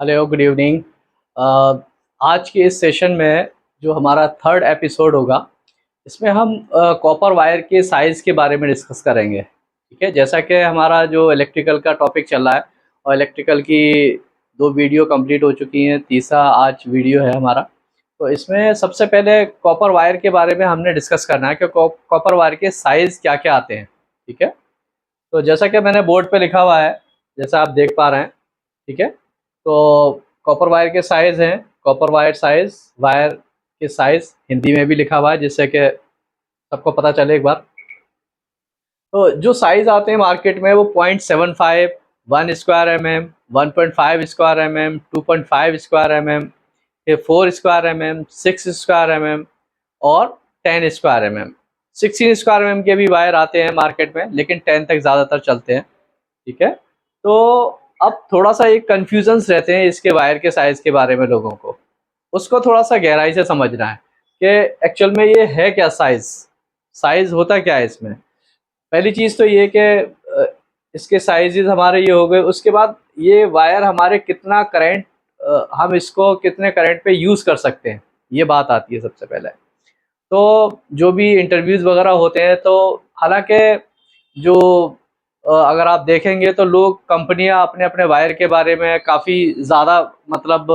Hello, good evening. आज के इस सेशन में जो हमारा थर्ड एपिसोड होगा, इसमें हम कॉपर वायर के साइज़ के बारे में डिस्कस करेंगे। ठीक है, जैसा कि हमारा जो इलेक्ट्रिकल का टॉपिक चल रहा है और इलेक्ट्रिकल की दो वीडियो कंप्लीट हो चुकी हैं, तीसरा आज वीडियो है हमारा। तो इसमें सबसे पहले कॉपर वायर के बारे में हमने डिस्कस करना है कि कॉपर वायर के साइज़ क्या क्या आते हैं। ठीक है, तो जैसा कि मैंने बोर्ड पे लिखा हुआ है, जैसा आप देख पा रहे हैं। ठीक है, तो कॉपर वायर के साइज़ हैं, कॉपर वायर के साइज़ हिंदी में भी लिखा हुआ है जिससे कि सबको पता चले एक बार। तो जो साइज़ आते हैं मार्केट में वो 0.75, 1 square MM, 1.5 square MM, 2.5 square MM, फिर 4 स्क्वायर एमएम, 6 स्क्वायर एमएम और 10 स्क्वायर एमएम। 16 स्क्वायर एमएम के भी वायर आते हैं मार्केट में, लेकिन 10 तक ज़्यादातर चलते हैं। ठीक है, तो अब थोड़ा सा एक कन्फ्यूजन्स रहते हैं इसके वायर के साइज़ के बारे में लोगों को। उसको थोड़ा सा गहराई से समझना है कि एक्चुअल में ये है क्या साइज़, साइज़ होता क्या है इसमें। पहली चीज़ तो ये कि इसके साइज़ेस हमारे ये हो गए, उसके बाद ये वायर हमारे कितना करंट, हम इसको कितने करंट पे यूज़ कर सकते हैं, ये बात आती है सबसे पहले। तो जो भी इंटरव्यूज़ वगैरह होते हैं, तो हालाँकि जो अगर आप देखेंगे तो लोग, कंपनियां अपने अपने वायर के बारे में काफ़ी ज़्यादा मतलब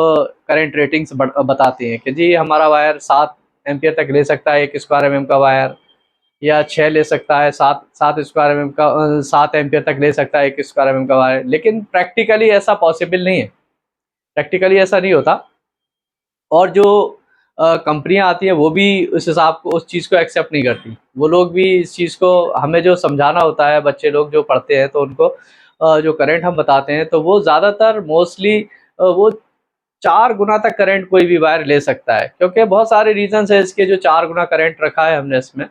करंट रेटिंग्स बताती हैं कि जी हमारा वायर 7 एम्पियर तक ले सकता है, 1 स्क्वायर एमएम का वायर, या 6 ले सकता है, 7 स्क्वायर एमएम का, 7 एम्पियर तक ले सकता है 1 स्क्वायर एमएम का वायर। लेकिन प्रैक्टिकली ऐसा पॉसिबल नहीं है, प्रैक्टिकली ऐसा नहीं होता। और जो कंपनियां आती हैं वो भी उस हिसाब को, उस चीज़ को एक्सेप्ट नहीं करती। वो लोग भी इस चीज़ को, हमें जो समझाना होता है, बच्चे लोग जो पढ़ते हैं तो उनको जो करंट हम बताते हैं तो वो ज़्यादातर मोस्टली वो 4 गुना तक करंट कोई भी वायर ले सकता है, क्योंकि बहुत सारे रीजंस है इसके जो 4 गुना करंट रखा है हमने इसमें।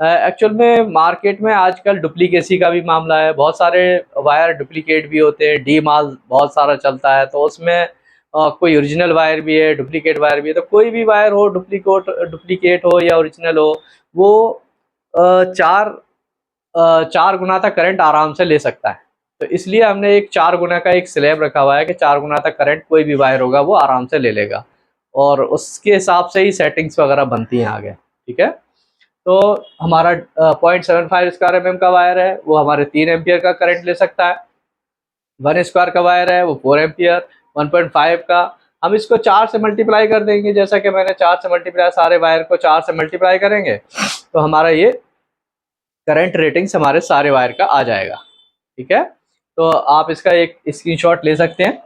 एक्चुअल में मार्केट में आजकल डुप्लीकेसी का भी मामला है, बहुत सारे वायर डुप्लीकेट भी होते हैं, डी माल बहुत सारा चलता है, तो उसमें कोई ओरिजिनल वायर भी है, डुप्लीकेट वायर भी है। तो कोई भी वायर हो, डुप्लीकेट हो या ओरिजिनल हो, वो अ, 4 4 गुना तक करंट आराम से ले सकता है। तो इसलिए हमने एक 4 गुना का एक स्लैब रखा हुआ है कि 4 गुना तक करंट कोई भी वायर होगा वो आराम से ले लेगा, और उसके हिसाब से ही सेटिंग्स वगैरह बनती हैं आगे। ठीक है, तो हमारा 0.75 स्क्वायर एमएम का वायर है, वो हमारे 3 एम्पियर का करंट ले सकता है। 1 स्क्वायर का वायर है वो 4 एम्पियर। 1.5 का हम इसको 4 से मल्टीप्लाई कर देंगे, जैसा कि मैंने 4 से मल्टीप्लाई, सारे वायर को 4 से मल्टीप्लाई करेंगे तो हमारा ये करंट रेटिंग्स हमारे सारे वायर का आ जाएगा। ठीक है, तो आप इसका एक स्क्रीनशॉट ले सकते हैं।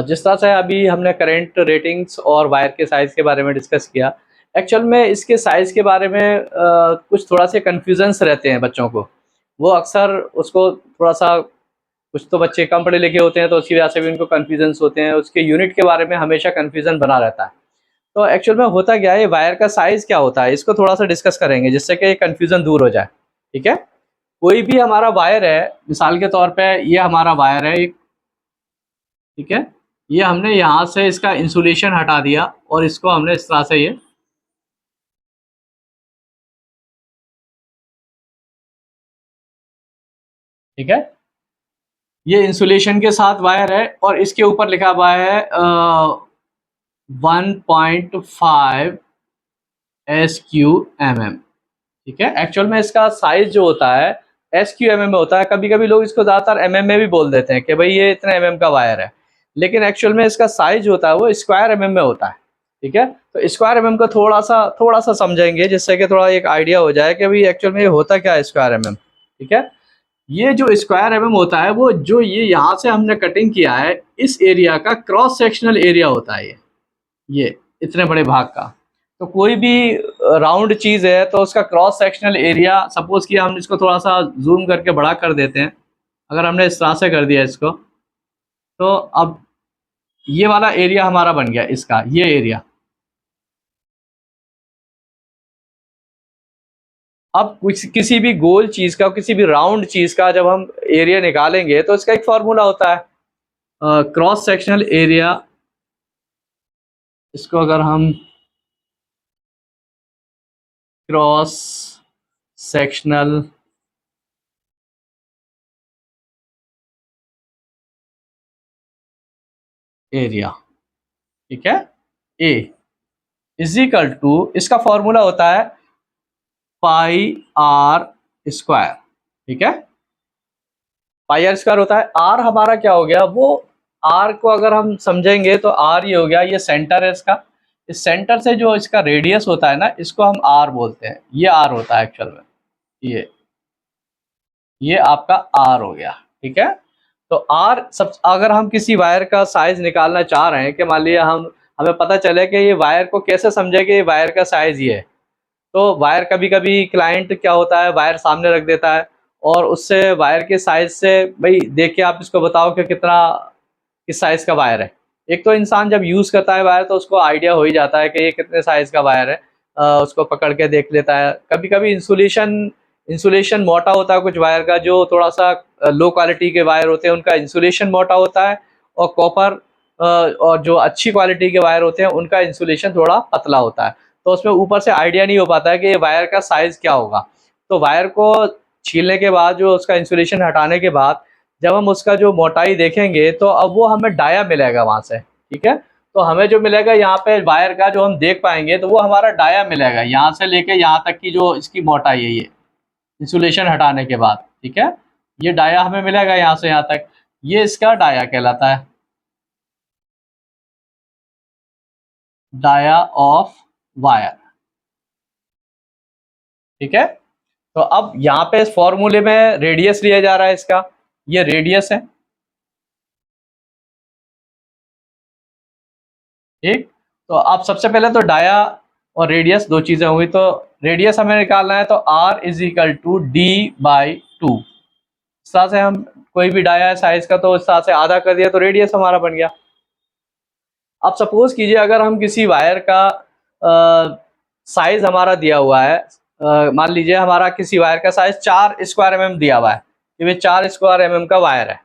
जिस तरह से अभी हमने करंट रेटिंग्स और वायर के साइज़ के बारे में डिस्कस किया, एक्चुअल में इसके साइज़ के बारे में कुछ थोड़ा से कन्फ्यूजन्स रहते हैं बच्चों को। वो अक्सर उसको थोड़ा सा, कुछ तो बच्चे कम पढ़े लिखे होते हैं तो उसकी वजह से भी उनको कन्फ्यूजन्स होते हैं, उसके यूनिट के बारे में हमेशा कन्फ्यूजन बना रहता है। तो एक्चुअल में होता क्या है, वायर का साइज़ क्या होता है, इसको थोड़ा सा डिस्कस करेंगे जिससे कि कन्फ्यूजन दूर हो जाए। ठीक है, कोई भी हमारा वायर है, मिसाल के तौर पे ये हमारा वायर है एक। ठीक है, ये हमने यहाँ से इसका इंसुलेशन हटा दिया और इसको हमने इस तरह से ये, ठीक है, ये इंसुलेशन के साथ वायर है और इसके ऊपर लिखा हुआ है 1.5 SQMM। ठीक है, एक्चुअल में इसका साइज जो होता है SQMM में होता है। कभी कभी लोग इसको ज़्यादातर MM में भी बोल देते हैं कि भाई ये इतने MM का वायर है, लेकिन एक्चुअल में इसका साइज होता है वो स्क्वायर MM में होता है। ठीक है, तो स्क्वायर MM को थोड़ा सा समझेंगे जिससे कि थोड़ा एक आइडिया हो जाए कि भाई एक्चुअल में ये होता क्या है स्क्वायर MM। ठीक है, ये जो स्क्वायर MM होता है, वो जो ये यहाँ से हमने कटिंग किया है, इस एरिया का क्रॉस सेक्शनल एरिया होता है ये इतने बड़े भाग का। तो कोई भी राउंड चीज़ है तो उसका क्रॉस सेक्शनल एरिया, सपोज कि हम इसको थोड़ा सा जूम करके बड़ा कर देते हैं। अगर हमने इस तरह से कर दिया इसको, तो अब ये वाला एरिया हमारा बन गया, इसका ये एरिया। अब कुछ, किसी भी गोल चीज़ का, किसी भी राउंड चीज़ का जब हम एरिया निकालेंगे तो इसका एक फार्मूला होता है, क्रॉस सेक्शनल एरिया। इसको अगर हम क्रॉस सेक्शनल एरिया, ठीक है। ए इज इक्वल टू, इसका फॉर्मूला होता है पाई आर स्क्वायर, ठीक है। पाई आर स्क्वायर होता है। आर हमारा क्या हो गया, वो आर को अगर हम समझेंगे तो आर ये हो गया, ये सेंटर है इसका। इस सेंटर से जो इसका रेडियस होता है ना, इसको हम आर बोलते हैं। ये आर होता है एक्चुअल में, ये आपका आर हो गया, ठीक है। तो आर सब, अगर हम किसी वायर का साइज निकालना चाह रहे हैं कि मान लिया हमें पता चले कि ये वायर को कैसे समझे कि ये वायर का साइज ये है, तो वायर कभी कभी क्लाइंट क्या होता है, वायर सामने रख देता है और उससे वायर के साइज से भाई देख के आप इसको बताओ कि कितना, किस साइज का वायर है। एक तो इंसान जब यूज करता है वायर तो उसको आइडिया हो ही जाता है कि ये कितने साइज का वायर है, उसको पकड़ के देख लेता है। कभी कभी इंसुलेशन मोटा होता है कुछ वायर का, जो थोड़ा सा लो क्वालिटी के वायर होते हैं उनका इंसुलेशन मोटा होता है, और कॉपर और जो अच्छी क्वालिटी के वायर होते हैं उनका इंसुलेशन थोड़ा पतला होता है। तो उसमें ऊपर से आइडिया नहीं हो पाता है कि ये वायर का साइज क्या होगा। तो वायर को छीलने के बाद, जो उसका इंसुलेशन हटाने के बाद जब हम उसका जो मोटाई देखेंगे तो अब वो हमें डाया मिलेगा वहां से, ठीक है। तो हमें जो मिलेगा यहाँ पे वायर का जो हम देख पाएंगे तो वो हमारा डाया मिलेगा, यहाँ से लेके यहाँ तक की जो इसकी मोटाई है, ये इंसुलेशन हटाने के बाद, ठीक है। ये डाया हमें मिलेगा यहाँ से यहाँ तक, ये इसका डाया कहलाता है, डाया ऑफ वायर, ठीक है। तो अब यहाँ पे इस फॉर्मूले में रेडियस लिया जा रहा है इसका, ये रेडियस है, ठीक। तो अब सबसे पहले तो डाया और रेडियस दो चीजें होंगी, तो रेडियस हमें निकालना है तो r is equal to D by two. इस तरह से हम कोई भी डाया है साइज का तो इस तरह से आधा कर दिया तो रेडियस हमारा बन गया। अब सपोज कीजिए अगर हम किसी वायर का साइज हमारा दिया हुआ है, मान लीजिए हमारा किसी वायर का साइज 4 स्क्वायर mm दिया हुआ है, ये 4 स्क्वायर mm का वायर है,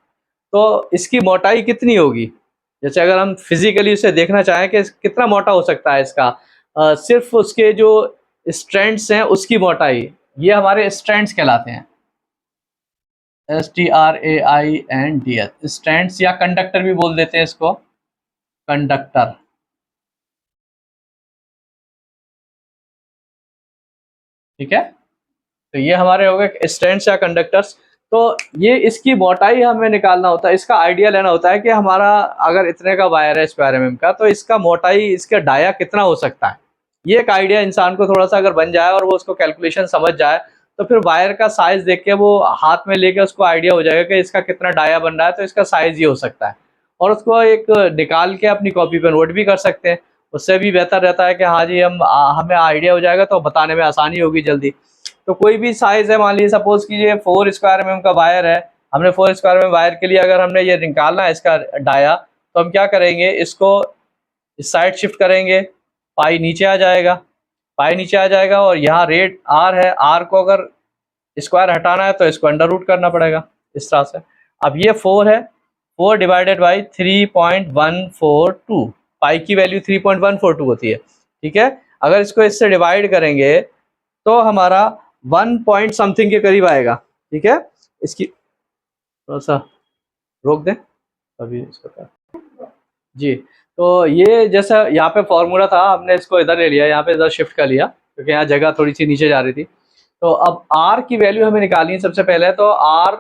तो इसकी मोटाई कितनी होगी। जैसे अगर हम फिजिकली उसे देखना चाहें कि कितना मोटा हो सकता है इसका, सिर्फ उसके जो स्ट्रैंड्स हैं उसकी मोटाई, ये हमारे स्ट्रैंड्स कहलाते हैं, STRAINDS, स्ट्रैंड्स या कंडक्टर भी बोल देते हैं इसको, कंडक्टर, ठीक है। तो ये हमारे हो गए स्ट्रैंड्स या कंडक्टर्स। तो ये इसकी मोटाई हमें निकालना होता है, इसका आइडिया लेना होता है कि हमारा अगर इतने का वायर है स्क्वायर mm का, तो इसका मोटाई, इसका डाया कितना हो सकता है। ये एक आइडिया इंसान को थोड़ा सा अगर बन जाए और वो उसको कैलकुलेशन समझ जाए, तो फिर वायर का साइज देख के वो हाथ में लेके उसको आइडिया हो जाएगा कि इसका कितना डाया बन रहा है, तो इसका साइज ये हो सकता है। और उसको एक निकाल के अपनी कॉपी पे नोट भी कर सकते हैं, उससे भी बेहतर रहता है कि हाँ जी हमें आइडिया हो जाएगा तो बताने में आसानी होगी जल्दी। तो कोई भी साइज है, मान लीजिए सपोज कीजिए 4 स्क्वायर mm का वायर है, हमने 4 स्क्वायर mm वायर के लिए अगर हमने ये निकालना है इसका डाया, तो हम क्या करेंगे, इसको इस साइड शिफ्ट करेंगे, पाई नीचे आ जाएगा, पाई नीचे आ जाएगा, और यहाँ रेट आर है, आर को अगर स्क्वायर हटाना है तो इसको अंडर रूट करना पड़ेगा इस तरह से। अब ये 4 है, 4 डिवाइडेड बाई 3.142, पाई की वैल्यू 3.142 होती है, ठीक है। अगर इसको इससे डिवाइड करेंगे तो हमारा 1 पॉइंट समथिंग के करीब आएगा, ठीक है। इसकी थोड़ा सा रोक दें अभी इसको, जी। तो ये जैसा यहाँ पे फॉर्मूला था, हमने इसको इधर ले लिया, यहाँ पे इधर शिफ्ट कर लिया क्योंकि यहाँ जगह थोड़ी सी नीचे जा रही थी। तो अब r की वैल्यू हमें निकालनी है सबसे पहले, तो r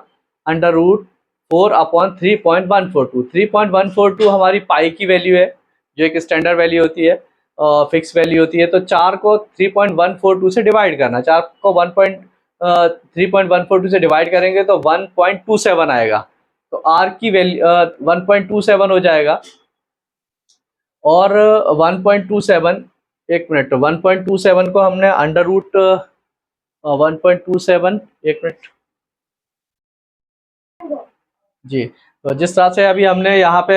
अंडर रूट 4/3.142, 3.142 हमारी पाई की वैल्यू है, जो एक स्टैंडर्ड वैल्यू होती है, फिक्स वैल्यू होती है। तो 4 को 3.142 से डिवाइड करना, 4 को 3.142 से डिवाइड करेंगे तो 1.27 आएगा, तो r की वैल्यू 1.27 हो जाएगा। और 1.27, एक मिनट, 1.27 को हमने अंडर रूट 1.27, एक मिनट जी। तो जिस तरह से अभी हमने यहाँ पे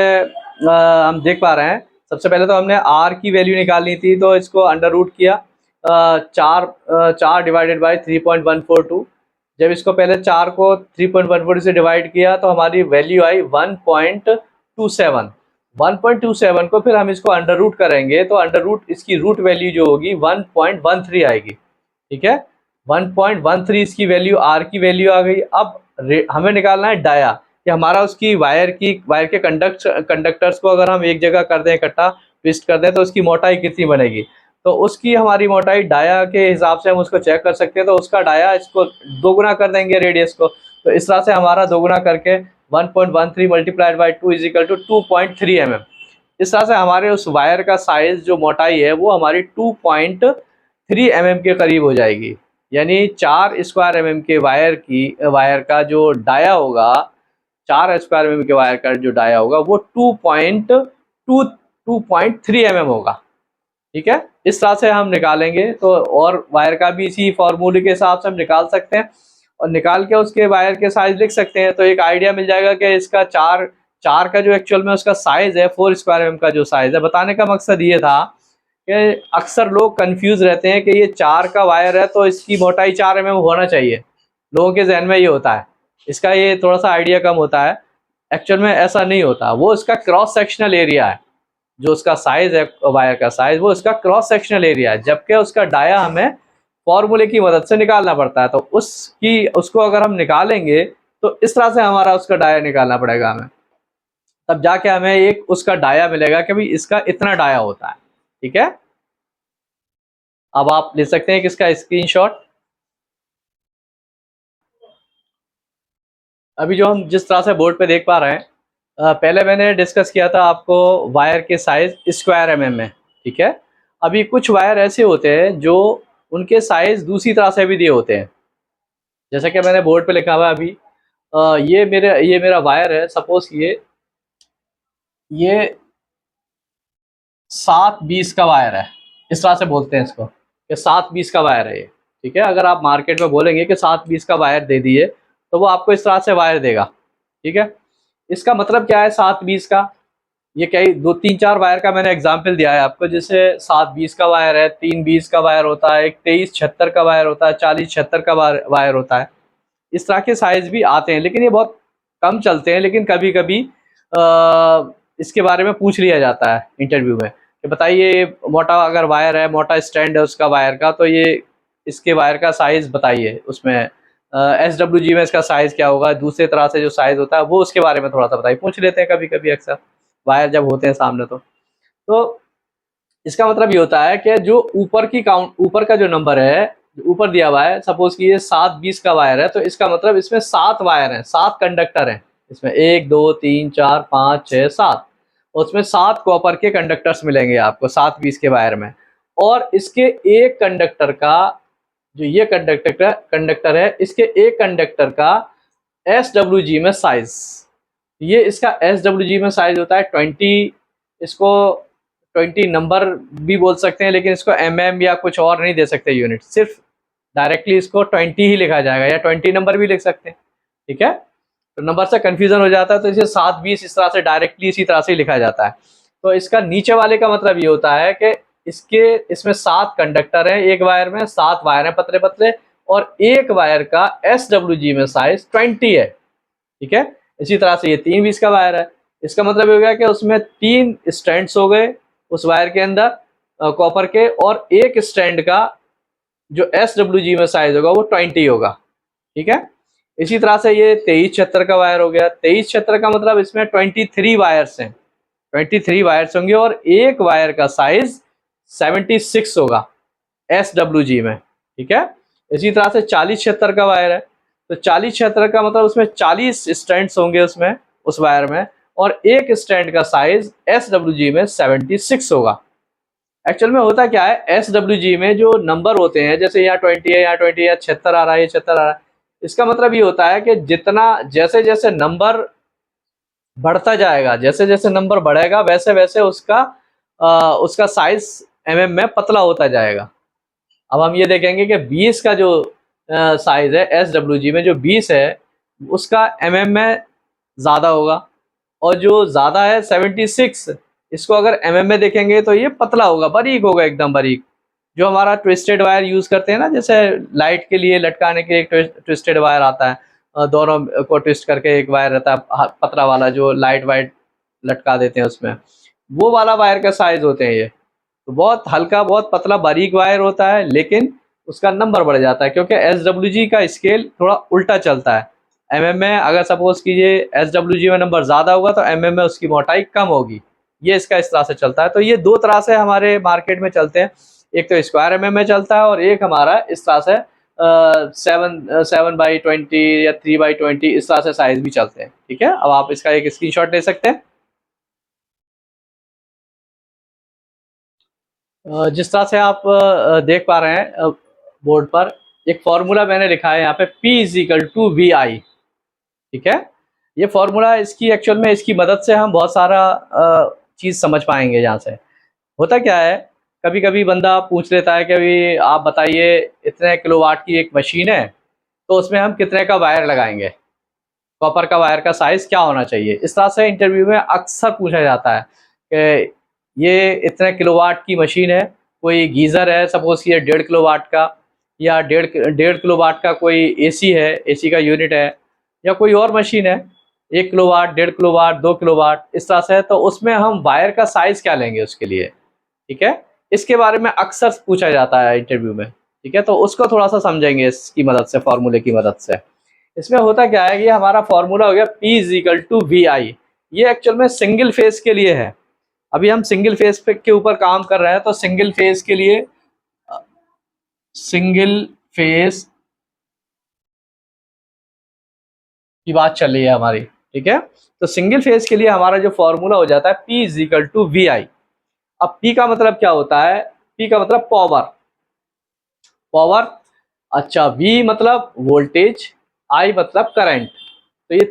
हम देख पा रहे हैं, सबसे पहले तो हमने r की वैल्यू निकालनी थी, तो इसको अंडर रूट किया, 4 डिवाइडेड बाई 3.142। जब इसको पहले 4 को 3.142 से डिवाइड किया तो हमारी वैल्यू आई 1.27। 1.27 को फिर हम इसको अंडर रूट करेंगे तो अंडर रूट इसकी रूट वैल्यू जो होगी 1.13 आएगी, ठीक है। 1.13 इसकी वैल्यू, r की वैल्यू आ गई। अब हमें निकालना है डाया, कि हमारा उसकी वायर के कंडक्टर्स को अगर हम एक जगह कर दें, इकट्ठा ट्विस्ट कर दें, तो उसकी मोटाई कितनी बनेगी। तो उसकी हमारी मोटाई डाया के हिसाब से हम उसको चेक कर सकते हैं। तो उसका डाया इसको दोगुना कर देंगे रेडियस को, तो इस तरह से हमारा दोगुना करके 1.13 multiplied by 2 is equal to 2.3 mm। इस तरह से हमारे उस वायर का साइज जो मोटाई है वो हमारी 2.3 mm के करीब हो जाएगी। यानी 4 स्क्वायर mm के वायर का जो डाया होगा, 4 स्क्वायर mm के वायर का जो डाया होगा वो 2.3 mm होगा। ठीक है, इस तरह से हम निकालेंगे। तो और वायर का भी इसी फॉर्मूले के हिसाब से हम निकाल सकते हैं, और निकाल के उसके वायर के साइज लिख सकते हैं। तो एक आइडिया मिल जाएगा कि इसका चार का जो एक्चुअल में उसका साइज है 4 स्क्वायर एम का जो साइज है। बताने का मकसद ये था कि अक्सर लोग कंफ्यूज रहते हैं कि ये 4 का वायर है तो इसकी मोटाई 4 mm होना चाहिए, लोगों के जहन में ये होता है। इसका ये थोड़ा सा आइडिया कम होता है। एक्चुअल में ऐसा नहीं होता, वो इसका क्रॉस सेक्शनल एरिया है, जो उसका साइज है वायर का साइज, वो इसका क्रॉस सेक्शनल एरिया है। जबकि उसका डाया हमें फॉर्मूले की मदद से निकालना पड़ता है। तो उसको अगर हम निकालेंगे तो इस तरह से हमारा उसका डाया निकालना पड़ेगा हमें, तब जाके हमें एक उसका डाया मिलेगा कि भाई इसका इतना डाया होता है। ठीक है, अब आप ले सकते हैं कि इसका स्क्रीनशॉट। अभी जो हम जिस तरह से बोर्ड पे देख पा रहे हैं, पहले मैंने डिस्कस किया था आपको वायर के साइज स्क्वायर एमएम में। ठीक है, अभी कुछ वायर ऐसे होते हैं जो उनके साइज दूसरी तरह से भी दिए होते हैं। जैसा कि मैंने बोर्ड पे लिखा हुआ है अभी, ये मेरा वायर है। सपोज ये 720 का वायर है, इस तरह से बोलते हैं इसको कि 720 का वायर है ये। ठीक है, अगर आप मार्केट में बोलेंगे कि 720 का वायर दे दिए तो वो आपको इस तरह से वायर देगा। ठीक है, इसका मतलब क्या है 720 का? ये कई 2 3 4 वायर का मैंने एग्जाम्पल दिया है आपको, जैसे 720 का वायर है, 320 का वायर होता है, एक 2376 का वायर होता है, 4076 का वायर होता है। इस तरह के साइज भी आते हैं, लेकिन ये बहुत कम चलते हैं। लेकिन कभी कभी इसके बारे में पूछ लिया जाता है इंटरव्यू में कि बताइए मोटा अगर वायर है, मोटा स्टैंड है उसका वायर का, तो ये इसके वायर का साइज बताइए। उसमें SWG में इसका साइज क्या होगा, दूसरे तरह से जो साइज होता है वो उसके बारे में थोड़ा सा बताइए, पूछ लेते हैं कभी कभी अक्सर वायर जब होते हैं सामने। तो इसका मतलब ये होता है कि जो ऊपर का जो नंबर है, ऊपर दिया हुआ है, सपोज कि ये 720 का वायर है, तो इसका मतलब इसमें 7 वायर हैं, 7 कंडक्टर हैं। इसमें 1 2 3 4 5 6 7, उसमें 7 कॉपर के कंडक्टर्स मिलेंगे आपको 720 के वायर में। और इसके एक कंडक्टर का, जो ये कंडक्टर है, इसके एक कंडक्टर का SWG में साइज, ये इसका SWG में साइज होता है 20। इसको 20 नंबर भी बोल सकते हैं, लेकिन इसको mm या कुछ और नहीं दे सकते यूनिट, सिर्फ डायरेक्टली इसको 20 ही लिखा जाएगा, या 20 नंबर भी लिख सकते हैं। ठीक है, तो नंबर से कंफ्यूजन हो जाता है, तो इसे 720 इस तरह से डायरेक्टली इसी तरह से लिखा जाता है। तो इसका नीचे वाले का मतलब ये होता है कि इसमें 7 कंडक्टर हैं, एक वायर में 7 वायर हैं पतले पतले, और एक वायर का SWG में साइज 20 है। ठीक है, इसी तरह से ये 320 का वायर है, इसका मतलब हो गया कि उसमें 3 स्ट्रैंड्स हो गए उस वायर के अंदर कॉपर के, और एक स्ट्रैंड का जो SWG में साइज होगा वो 20 होगा। ठीक है, इसी तरह से ये 2376 का वायर हो गया। 2376 का मतलब इसमें 23 वायर्स हैं, 23 वायर्स होंगे, और एक वायर का साइज 76 होगा SWG में। ठीक है, इसी तरह से 4076 का वायर है, तो 4076 का मतलब उसमें 40 स्ट्रैंड्स होंगे उसमें, उस वायर में, और एक स्ट्रैंड का साइज SWG में 76 होगा। एक्चुअल में होता क्या है, SWG में जो नंबर होते हैं, जैसे यहाँ 20 है, यहाँ 20 है, 76 आ रहा है, 76 आ रहा है, इसका मतलब ये होता है कि जितना जैसे जैसे नंबर बढ़ता जाएगा, जैसे जैसे नंबर बढ़ेगा, वैसे वैसे उसका साइज mm में पतला होता जाएगा। अब हम ये देखेंगे कि 20 का जो साइज है SWG में, जो 20 है उसका mm में ज़्यादा होगा, और जो ज़्यादा है 76, इसको अगर mm में देखेंगे तो ये पतला होगा, बारीक होगा, एकदम बारीक। जो हमारा ट्विस्टेड वायर यूज़ करते हैं ना, जैसे लाइट के लिए लटकाने के लिए एक ट्विस्टेड वायर आता है, दोनों को ट्विस्ट करके एक वायर रहता है पतला वाला, जो लाइट वाइट लटका देते हैं उसमें, वो वाला वायर का साइज होते हैं ये। तो बहुत हल्का, बहुत पतला, बारीक वायर होता है, लेकिन उसका नंबर बढ़ जाता है, क्योंकि SWG का स्केल थोड़ा उल्टा चलता है। mm में अगर सपोज कीजिए SWG में नंबर ज़्यादा होगा तो mm में उसकी मोटाई कम होगी। ये इसका इस तरह से चलता है। तो ये दो तरह से हमारे मार्केट में चलते हैं, एक तो स्क्वायर mm में चलता है और एक हमारा इस तरह से 7/20 या 3/20 इस तरह से साइज भी चलते हैं। ठीक है, अब आप इसका एक स्क्रीनशॉट ले सकते हैं। जिस तरह से आप देख पा रहे हैं बोर्ड पर एक फॉर्मूला मैंने लिखा है यहाँ पे P is equal to VI। ठीक है, ये फॉर्मूला इसकी एक्चुअल में इसकी मदद से हम बहुत सारा चीज़ समझ पाएंगे। यहाँ से होता क्या है, कभी कभी बंदा पूछ लेता है कि अभी आप बताइए इतने किलोवाट की एक मशीन है तो उसमें हम कितने का वायर लगाएंगे, कॉपर का वायर का साइज़ क्या होना चाहिए। इस तरह से इंटरव्यू में अक्सर पूछा जाता है कि ये इतने किलोवाट की मशीन है, कोई गीज़र है सपोज कि 1.5 किलोवाट का, या डेढ़ किलोवाट का कोई एसी है, एसी का यूनिट है, या कोई और मशीन है 1 किलोवाट, 1.5 किलोवाट, 2 किलोवाट इस तरह से है, तो उसमें हम वायर का साइज़ क्या लेंगे उसके लिए। ठीक है, इसके बारे में अक्सर पूछा जाता है इंटरव्यू में। ठीक है, तो उसको थोड़ा सा समझेंगे इसकी मदद से, फॉर्मूले की मदद से। इसमें होता क्या है कि हमारा फॉर्मूला हो गया P is equal to VI। ये एक्चुअल में सिंगल फेज के लिए है। अभी हम सिंगल फेज पे के ऊपर काम कर रहे हैं, तो सिंगल फेज के लिए सिंगल फेज की बात चल रही है हमारी। ठीक है, तो सिंगल फेज के लिए हमारा जो फॉर्मूला हो जाता है P is equal to VI। अब P का मतलब क्या होता है, P का मतलब पावर, पावर। अच्छा, V मतलब वोल्टेज, I मतलब करंट। तो ये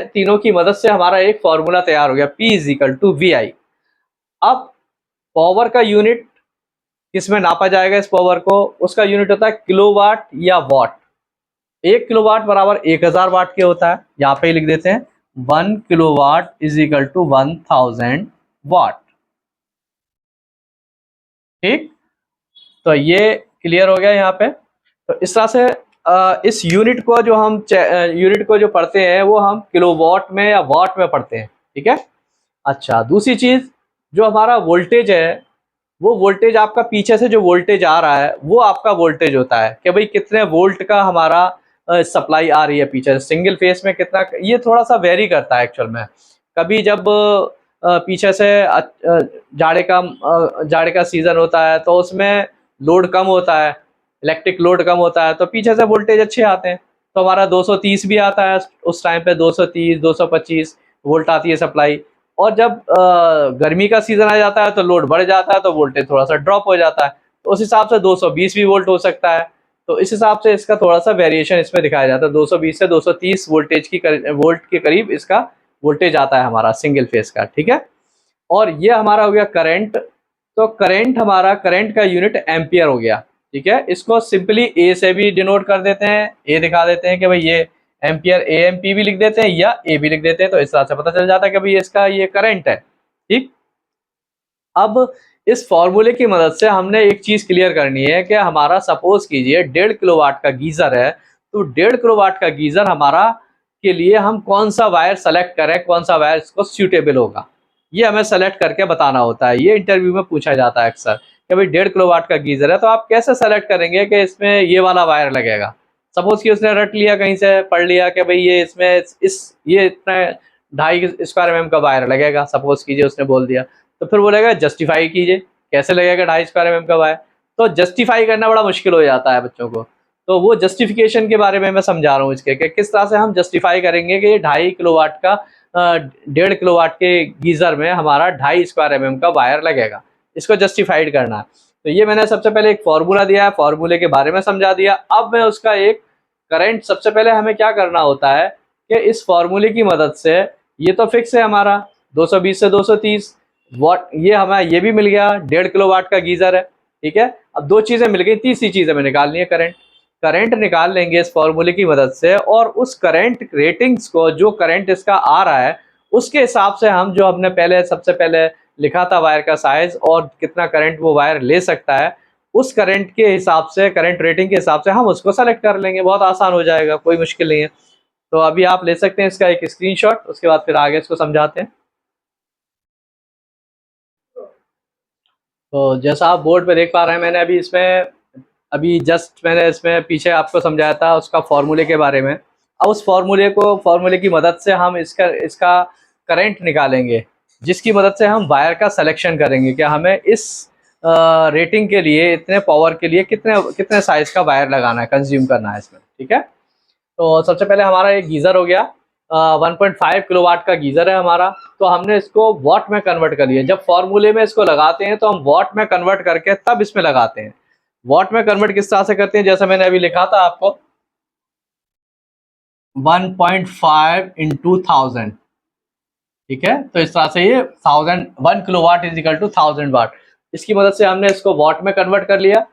तीनों की मदद से हमारा एक फॉर्मूला तैयार हो गया P is equal to VI। अब पावर का यूनिट किसमें नापा जाएगा, इस पावर को, उसका यूनिट होता है किलोवाट या वाट। 1 किलोवाट बराबर 1000 वाट के होता है, यहाँ पे ही लिख देते हैं 1 किलोवाट इज इक्वल टू 1000 वाट। ठीक, तो ये क्लियर हो गया यहाँ पे। तो इस तरह से इस यूनिट को जो पढ़ते हैं वो हम किलोवाट में या वाट में पढ़ते हैं। ठीक है, अच्छा, दूसरी चीज, जो हमारा वोल्टेज है, वो वोल्टेज आपका पीछे से जो वोल्टेज आ रहा है वो आपका वोल्टेज होता है कि भाई कितने वोल्ट का हमारा सप्लाई आ रही है पीछे से, सिंगल फेस में कितना। ये थोड़ा सा वेरी करता है एक्चुअल में। कभी जब पीछे से जाड़े का सीजन होता है तो उसमें लोड कम होता है, इलेक्ट्रिक लोड कम होता है, तो पीछे से वोल्टेज अच्छे आते हैं, तो हमारा 230 भी आता है उस टाइम पे, 230 225 वोल्ट आती है सप्लाई। और जब गर्मी का सीजन आ जाता है तो लोड बढ़ जाता है तो वोल्टेज थोड़ा सा ड्रॉप हो जाता है, तो उस हिसाब से 220 भी वोल्ट हो सकता है। तो इस हिसाब से इसका थोड़ा सा वेरिएशन इसमें दिखाया जाता है, 220 से 230 वोल्ट के करीब इसका वोल्टेज आता है हमारा सिंगल फेस का। ठीक है, और ये हमारा हो गया करंट। तो करंट का यूनिट एम्पियर हो गया। ठीक है, इसको सिंपली ए से भी डिनोट कर देते हैं, ए दिखा देते हैं कि भाई ये एम्पियर, AMP भी लिख देते हैं या ए भी लिख देते हैं, तो इस तरह से पता चल जाता है कि भाई इसका ये करंट है। ठीक, अब इस फॉर्मूले की मदद से हमने एक चीज क्लियर करनी है कि हमारा सपोज कीजिए 1.5 किलोवाट का गीजर है, तो 1.5 किलोवाट का गीजर हमारा के लिए हम कौन सा वायर सेलेक्ट करें, कौन सा वायर इसको सूटेबल होगा, ये हमें सेलेक्ट करके बताना होता है। ये इंटरव्यू में पूछा जाता है अक्सर कि भाई 1.5 किलोवाट का गीजर है तो आप कैसे सेलेक्ट करेंगे कि इसमें ये वाला वायर लगेगा। सपोज कि उसने रट लिया, कहीं से पढ़ लिया कि भाई ये इसमें ये इतना 2.5 स्क्वायर mm का वायर लगेगा, सपोज कीजिए उसने बोल दिया, तो फिर बोलेगा जस्टिफाई कीजिए कैसे लगेगा 2.5 स्क्वायर mm का वायर। तो जस्टिफाई करना बड़ा मुश्किल हो जाता है बच्चों को, तो वो जस्टिफिकेशन के बारे में मैं समझा रहा हूँ इसके कि किस तरह से हम जस्टिफाई करेंगे कि ये 2.5 किलोवाट का 1.5 किलोवाट के गीजर में हमारा 2.5 स्क्वायर mm का वायर लगेगा, इसको जस्टिफाइड करना है। तो ये मैंने सबसे पहले एक फॉर्मूला दिया है, फॉर्मूले के बारे में समझा दिया। अब मैं उसका एक करंट, सबसे पहले हमें क्या करना होता है कि इस फॉर्मूले की मदद से, ये तो फिक्स है हमारा 220 से 230 वाट, ये हमें ये भी मिल गया 1.5 किलोवाट का गीजर है। ठीक है, अब दो चीजें मिल गई, तीसरी चीज हमें निकालनी है करंट। करंट निकाल लेंगे इस फॉर्मूले की मदद से, और उस करंट रेटिंग्स को, जो करंट इसका आ रहा है उसके हिसाब से हम, जो हमने पहले सबसे पहले लिखा था वायर का साइज और कितना करंट वो वायर ले सकता है, उस करंट के हिसाब से, करंट रेटिंग के हिसाब से हम उसको सेलेक्ट कर लेंगे। बहुत आसान हो जाएगा, कोई मुश्किल नहीं है। तो अभी आप ले सकते हैं इसका एक स्क्रीनशॉट, उसके बाद फिर आगे इसको समझाते हैं। तो जैसा आप बोर्ड पे देख पा रहे हैं, मैंने अभी जस्ट मैंने इसमें पीछे आपको समझाया था उसका फॉर्मूले के बारे में। अब उस फॉर्मूले की मदद से हम इसका करंट निकालेंगे, जिसकी मदद से हम वायर का सिलेक्शन करेंगे कि हमें इस रेटिंग के लिए, इतने पावर के लिए कितने कितने साइज का वायर लगाना है, कंज्यूम करना है इसमें। ठीक है, तो सबसे पहले हमारा एक गीज़र हो गया, 1.5 किलोवाट का गीज़र है हमारा। तो हमने इसको वॉट में कन्वर्ट कर लिया। जब फॉर्मूले में इसको लगाते हैं तो हम वॉट में कन्वर्ट करके तब इसमें लगाते हैं। वॉट में कन्वर्ट किस तरह से करते हैं, जैसा मैंने अभी लिखा था आपको, 1.5 इंटू 1000। ठीक है, तो इस तरह से ये 1 किलोवाट इज इक्वल टू 1000 वाट। इसकी मदद से हमने इसको वॉट में कन्वर्ट कर लिया।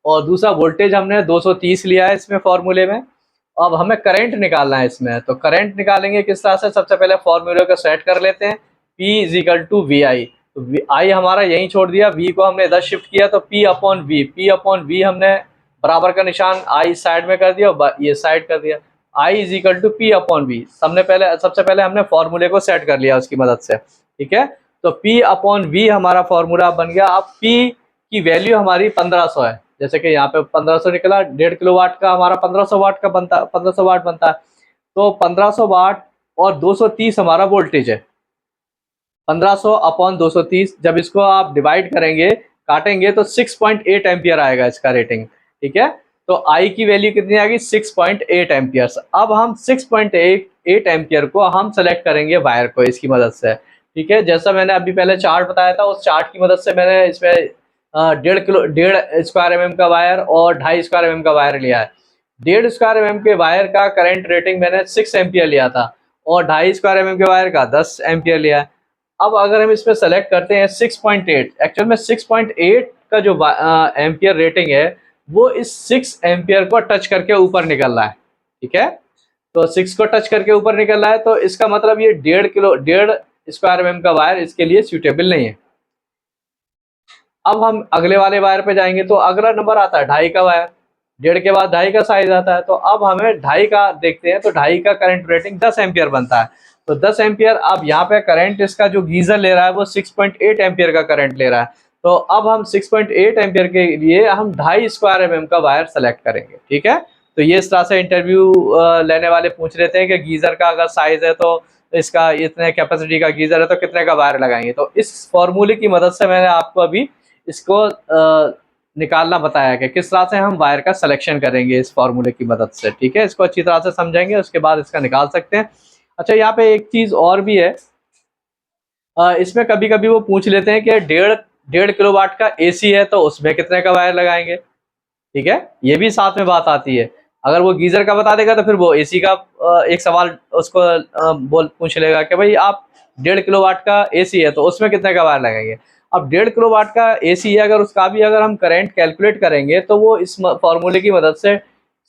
और दूसरा वोल्टेज हमने 230 लिया है इसमें फॉर्मूले में। अब हमें करंट निकालना है इसमें, तो करंट निकालेंगे किस तरह से, सबसे पहले फॉर्मूले को सेट कर लेते हैं। P is equal to V I. तो आई हमारा यहीं छोड़ दिया, V को हमने इधर शिफ्ट किया, तो P अपॉन V हमने बराबर का निशान आई साइड में कर दिया और ये साइड कर दिया। I is equal to P upon V। सबसे पहले हमने फॉर्मूले को सेट कर लिया उसकी मदद से। ठीक है, तो P अपॉन V हमारा फॉर्मूला बन गया। अब P की वैल्यू हमारी 1500 है, जैसे कि यहाँ पे 1500 निकला। 1.5 किलो वाट का हमारा 1500 वाट का बनता, 1500 वाट बनता है। तो 1500 वाट और 230 हमारा वोल्टेज है। 1500 अपॉन 230, जब इसको आप डिवाइड करेंगे, काटेंगे, तो 6.8 एम्पियर आएगा इसका रेटिंग। ठीक है, तो आई की वैल्यू कितनी आएगी, 6.8 एम्पियर। अब हम 6.8 एम्पियर को हम सेलेक्ट करेंगे वायर को इसकी मदद से। ठीक है, जैसा मैंने अभी पहले चार्ट बताया था, उस चार्ट की मदद से मैंने इसमें 1.5 स्क्वायर mm का वायर और 2.5 स्क्वायर mm का वायर लिया है। 1.5 स्क्वायर mm के वायर का करंट रेटिंग मैंने 6 एम्पियर लिया था और 2.5 स्क्वायर mm के वायर का 10 एम्पियर लिया है। अब अगर हम इसमें सेलेक्ट करते हैं 6.8, एक्चुअल में 6.8 का जो एम्पियर रेटिंग है वो इस 6 एम्पियर को टच करके ऊपर निकल रहा है। ठीक है, तो 6 को टच करके ऊपर निकल रहा है, तो इसका मतलब ये 1.5 स्क्वायर mm का वायर इसके लिए सूटेबल नहीं है। अब हम अगले वाले वायर पे जाएंगे, तो अगला नंबर आता है 2.5 का वायर। 1.5 के बाद 2.5 का साइज आता है, तो अब हमें 2.5 का देखते हैं, तो 2.5 का करंट रेटिंग 10 एम्पियर बनता है। तो 10 एम्पियर, अब यहाँ पे करंट इसका जो गीजर ले रहा है वो 6.8 एम्पियर का करंट ले रहा है। तो अब हम 6.8 एम्पियर के लिए हम 2.5 स्क्वायर mm का वायर सेलेक्ट करेंगे। ठीक है, तो ये इस तरह से इंटरव्यू लेने वाले पूछ लेते हैं कि गीजर का अगर साइज है तो इसका इतने कैपेसिटी का गीजर है तो कितने का वायर लगाएंगे। तो इस फॉर्मूले की मदद से मैंने आपको अभी इसको निकालना बताया कि किस तरह से हम वायर का सिलेक्शन करेंगे इस फॉर्मूले की मदद से। ठीक है, इसको अच्छी तरह से समझेंगे, उसके बाद इसका निकाल सकते हैं। अच्छा, यहाँ पे एक चीज़ और भी है, इसमें कभी कभी वो पूछ लेते हैं कि 1.5 किलोवाट का एसी है तो उसमें कितने का वायर लगाएंगे। ठीक है, ये भी साथ में बात आती है। अगर वो गीजर का बता देगा तो फिर वो एसी का एक सवाल उसको पूछ लेगा कि भाई आप 1.5 किलोवाट का एसी है तो उसमें कितने का वायर लगाएंगे। अब 1.5 किलोवाट का एसी है, अगर उसका भी अगर हम करंट कैलकुलेट करेंगे तो वो इस फॉर्मूले की मदद से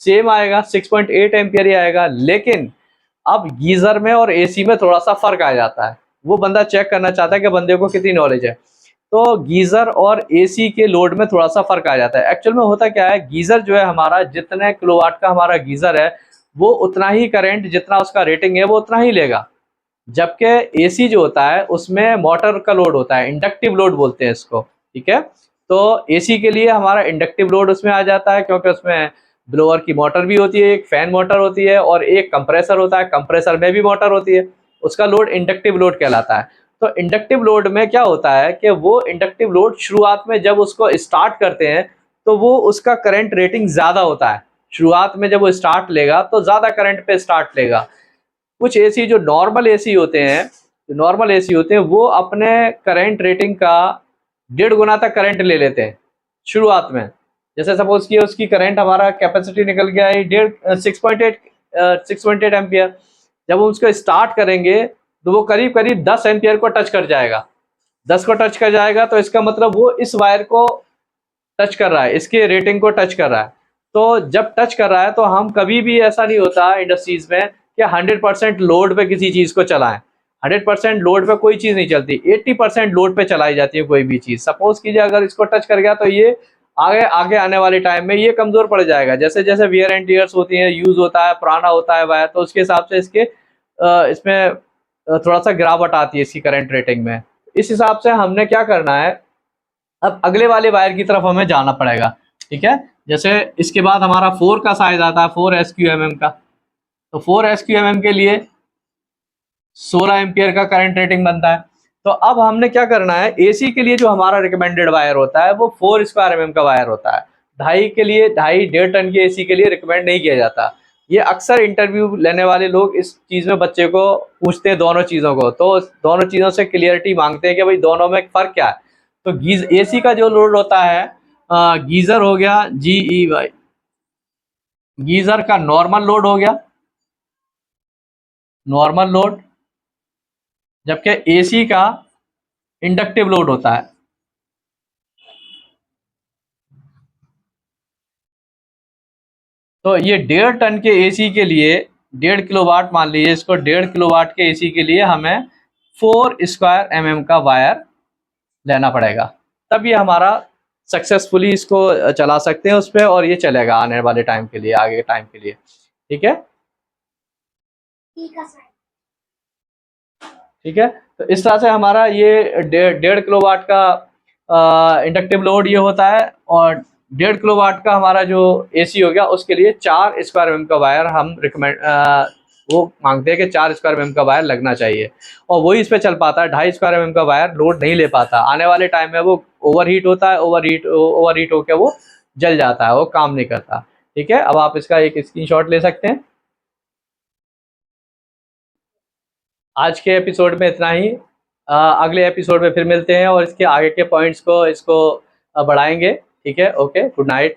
सेम आएगा, 6.8 एम्पियर ही आएगा। लेकिन अब गीजर में और एसी में थोड़ा सा फर्क आ जाता है। वो बंदा चेक करना चाहता है कि बंदे को कितनी नॉलेज है। तो गीजर और एसी के लोड में थोड़ा सा फर्क आ जाता है। एक्चुअल में होता क्या है, गीजर जो है हमारा, जितने किलोवाट का हमारा गीजर है वो उतना ही करंट, जितना उसका रेटिंग है वो उतना ही लेगा। जबकि एसी जो होता है उसमें मोटर का लोड होता है, इंडक्टिव लोड बोलते हैं इसको। ठीक है, तो एसी के लिए हमारा इंडक्टिव लोड उसमें आ जाता है, क्योंकि उसमें ब्लोअर की मोटर भी होती है, एक फैन मोटर होती है और एक कंप्रेसर होता है, कंप्रेसर में भी मोटर होती है। उसका लोड इंडक्टिव लोड कहलाता है। तो इंडक्टिव लोड में क्या होता है कि वो इंडक्टिव लोड शुरुआत में जब उसको स्टार्ट करते हैं तो वो उसका करंट रेटिंग ज़्यादा होता है। शुरुआत में जब वो स्टार्ट लेगा तो ज़्यादा करंट पे स्टार्ट लेगा। कुछ एसी जो नॉर्मल एसी होते हैं, वो अपने करंट रेटिंग का 1.5 गुना तक करंट ले लेते हैं शुरुआत में। जैसे सपोज कि उसकी करंट, हमारा कैपेसिटी निकल गया है 6.8 एम्पियर। जब हम उसको स्टार्ट करेंगे तो वो करीब करीब 10 एम्पियर को टच कर जाएगा। 10 को टच कर जाएगा तो इसका मतलब वो इस वायर को टच कर रहा है, इसके रेटिंग को टच कर रहा है। तो जब टच कर रहा है तो हम कभी भी, ऐसा नहीं होता इंडस्ट्रीज में कि 100% लोड पे किसी चीज़ को चलाएं। 100% लोड पे कोई चीज़ नहीं चलती, 80% लोड पे चलाई जाती है कोई भी चीज़। सपोज कीजिए अगर इसको टच कर गया तो ये आगे आने वाले टाइम में ये कमज़ोर पड़ जाएगा। जैसे जैसे वियर एंड टीयर्स होती हैं, यूज़ होता है, पुराना होता है वायर, तो उसके हिसाब से इसमें थोड़ा सा गिरावट आती है इसकी करंट रेटिंग में। इस हिसाब से हमने क्या करना है, अब अगले वाले वायर की तरफ हमें जाना पड़ेगा। ठीक है, जैसे इसके बाद हमारा 4 का साइज आता है, 4 SQMM का। तो 4 SQMM के लिए 16 एम्पियर का करंट रेटिंग बनता है। तो अब हमने क्या करना है, एसी के लिए जो हमारा रिकमेंडेड वायर होता है वो 4 स्क्वायर mm का वायर होता है। 2.5 के लिए 2.5 टन के एसी के लिए रिकमेंड नहीं किया जाता। ये अक्सर इंटरव्यू लेने वाले लोग इस चीज़ में बच्चे को पूछते हैं दोनों चीज़ों को, तो दोनों चीज़ों से क्लियरिटी मांगते हैं कि भाई दोनों में फ़र्क क्या है। तो एसी का जो लोड होता है, गीज़र हो गया GEY, गीज़र का नॉर्मल लोड हो गया, नॉर्मल लोड, जबकि एसी का इंडक्टिव लोड होता है। तो ये 1.5 टन के एसी के लिए 1.5 किलोवाट, मान लीजिए इसको 1.5 किलोवाट के एसी के लिए हमें 4 स्क्वायर mm का वायर लेना पड़ेगा, तब ये हमारा सक्सेसफुली इसको चला सकते हैं उस पर, और ये चलेगा आने वाले टाइम के लिए, आगे टाइम के लिए। ठीक है, ठीक है। तो इस तरह से हमारा ये 1.5 किलोवाट का इंडक्टिव लोड ये होता है, और 1.5 किलोवाट का हमारा जो एसी हो गया उसके लिए 4 स्क्वायर mm का वायर हम रिकमेंड वो मांगते हैं कि 4 स्क्वायर mm का वायर लगना चाहिए, और वही इस पर चल पाता है। 2.5 स्क्वायर mm का वायर लोड नहीं ले पाता, आने वाले टाइम में वो ओवरहीट होता है, ओवरहीट होकर वो जल जाता है, वो काम नहीं करता। ठीक है, अब आप इसका एक स्क्रीनशॉट ले सकते हैं। आज के एपिसोड में इतना ही। अगले एपिसोड में फिर मिलते हैं और इसके आगे के पॉइंट्स को इसको बढ़ाएंगे। ठीक है, ओके, गुड नाइट।